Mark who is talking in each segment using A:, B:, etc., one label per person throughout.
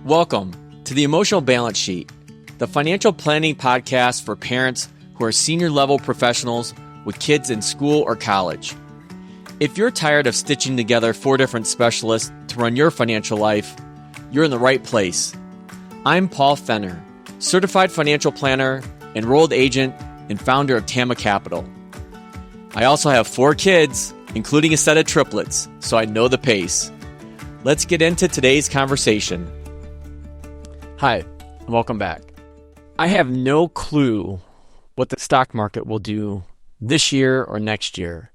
A: Welcome to the Emotional Balance Sheet, the financial planning podcast for parents who are senior level professionals with kids in school or college. If you're tired of stitching together 4 different specialists to run your financial life, you're in the right place. I'm Paul Fenner, certified financial planner, enrolled agent, and founder of Tama Capital. I also have 4 kids, including a set of triplets, so I know the pace. Let's get into today's conversation. Hi, and welcome back. I have no clue what the stock market will do this year or next year,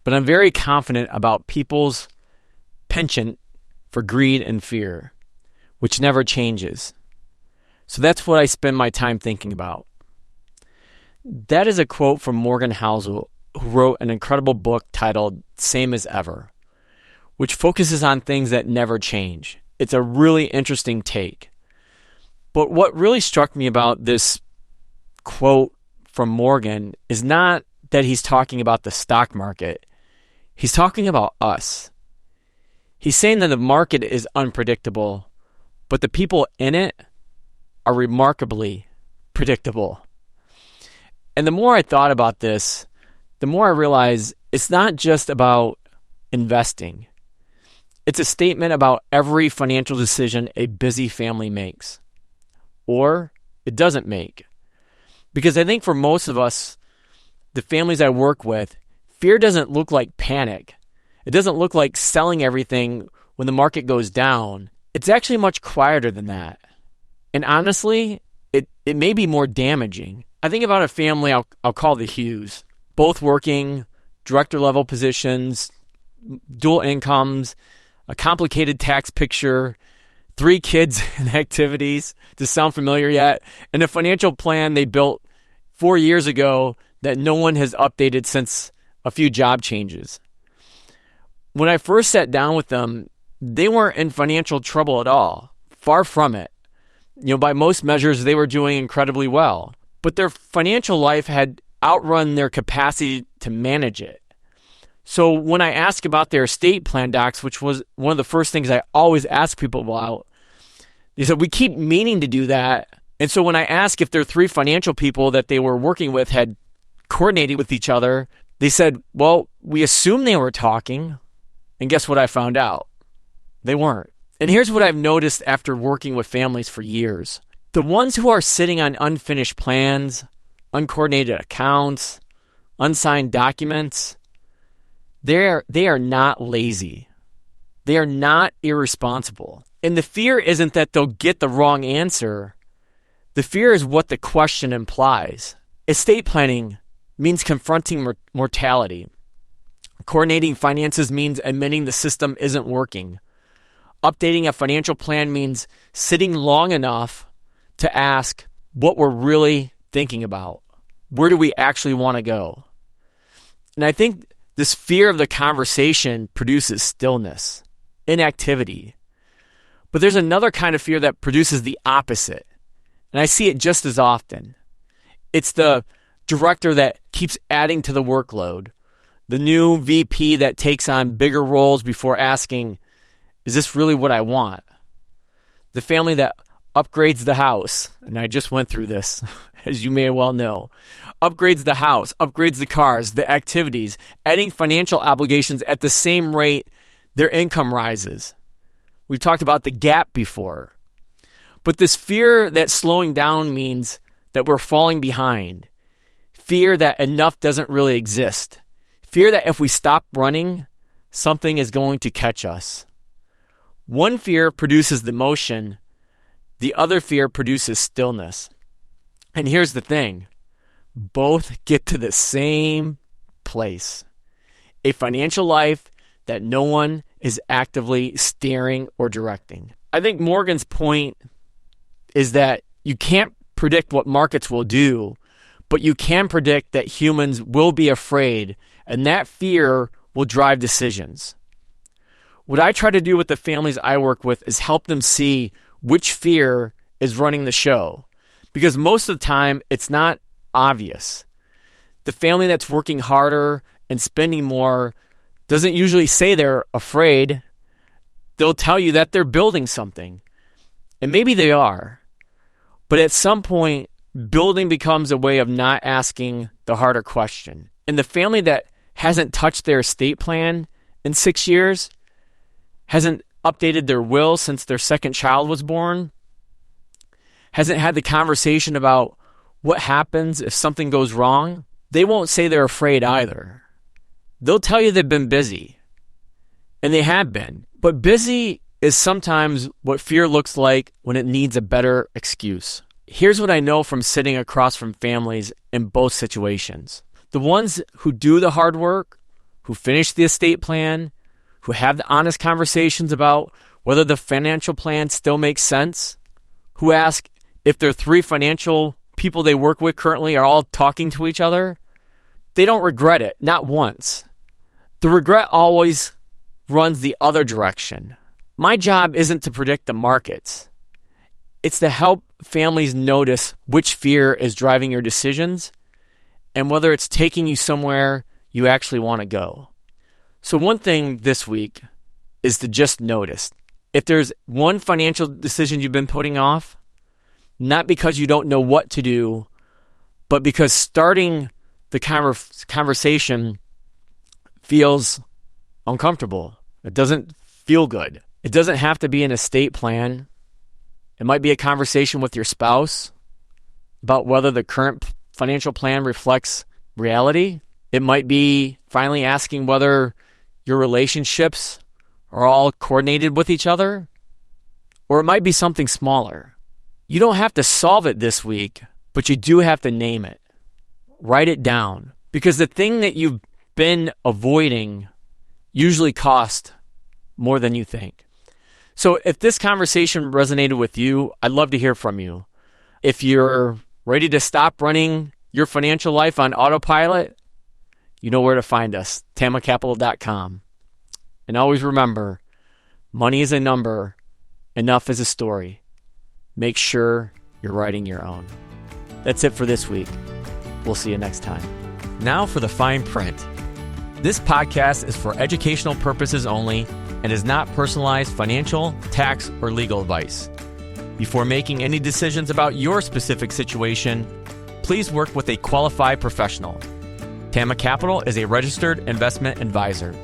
A: but I'm very confident about people's penchant for greed and fear, which never changes. So that's what I spend my time thinking about. That is a quote from Morgan Housel, who wrote an incredible book titled Same as Ever, which focuses on things that never change. It's a really interesting take. But what really struck me about this quote from Morgan is not that he's talking about the stock market. He's talking about us. He's saying that the market is unpredictable, but the people in it are remarkably predictable. And the more I thought about this, the more I realized it's not just about investing. It's a statement about every financial decision a busy family makes, or it doesn't make. Because I think for most of us, the families I work with, fear doesn't look like panic. It doesn't look like selling everything when the market goes down. It's actually much quieter than that. And honestly, it may be more damaging. I think about a family I'll call the Hughes. Both working, director-level positions, dual incomes, a complicated tax picture, 3 kids and activities. Does sound familiar yet? And a financial plan they built 4 years ago that no one has updated since a few job changes. When I first sat down with them, they weren't in financial trouble at all. Far from it. By most measures, they were doing incredibly well. But their financial life had outrun their capacity to manage it. So when I ask about their estate plan docs, which was one of the first things I always ask people about, they said, we keep meaning to do that. And so when I ask if their 3 financial people that they were working with had coordinated with each other, they said, well, we assumed they were talking. And guess what I found out? They weren't. And here's what I've noticed after working with families for years. The ones who are sitting on unfinished plans, uncoordinated accounts, unsigned documents, they are not lazy. They are not irresponsible. And the fear isn't that they'll get the wrong answer. The fear is what the question implies. Estate planning means confronting mortality. Coordinating finances means admitting the system isn't working. Updating a financial plan means sitting long enough to ask what we're really thinking about. Where do we actually want to go? And I think this fear of the conversation produces stillness, inactivity. But there's another kind of fear that produces the opposite. And I see it just as often. It's the director that keeps adding to the workload. The new VP that takes on bigger roles before asking, is this really what I want? The family that upgrades the house, and I just went through this, as you may well know. Upgrades the house, upgrades the cars, the activities, adding financial obligations at the same rate their income rises. We've talked about the gap before. But this fear that slowing down means that we're falling behind. Fear that enough doesn't really exist. Fear that if we stop running, something is going to catch us. One fear produces the motion. The other fear produces stillness. And here's the thing. Both get to the same place. A financial life that no one is actively steering or directing. I think Morgan's point is that you can't predict what markets will do, but you can predict that humans will be afraid, and that fear will drive decisions. What I try to do with the families I work with is help them see which fear is running the show. Because most of the time, it's not obvious. The family that's working harder and spending more doesn't usually say they're afraid. They'll tell you that they're building something. And maybe they are. But at some point, building becomes a way of not asking the harder question. And the family that hasn't touched their estate plan in 6 years, hasn't updated their will since their second child was born, hasn't had the conversation about what happens if something goes wrong, they won't say they're afraid either. They'll tell you they've been busy. And they have been. But busy is sometimes what fear looks like when it needs a better excuse. Here's what I know from sitting across from families in both situations. The ones who do the hard work, who finish the estate plan, who have the honest conversations about whether the financial plan still makes sense, who ask if their 3 financial people they work with currently are all talking to each other, they don't regret it, not once. The regret always runs the other direction. My job isn't to predict the markets. It's to help families notice which fear is driving your decisions and whether it's taking you somewhere you actually want to go. So one thing this week is to just notice. If there's one financial decision you've been putting off, not because you don't know what to do, but because starting the conversation feels uncomfortable. It doesn't feel good. It doesn't have to be an estate plan. It might be a conversation with your spouse about whether the current financial plan reflects reality. It might be finally asking whether your relationships are all coordinated with each other. Or it might be something smaller. You don't have to solve it this week, but you do have to name it. Write it down. Because the thing that you've been avoiding usually costs more than you think. So if this conversation resonated with you, I'd love to hear from you. If you're ready to stop running your financial life on autopilot, you know where to find us, tamacapital.com. And always remember, money is a number, enough is a story. Make sure you're writing your own. That's it for this week. We'll see you next time. Now for the fine print. This podcast is for educational purposes only and is not personalized financial, tax, or legal advice. Before making any decisions about your specific situation, please work with a qualified professional. Tama Capital is a registered investment advisor.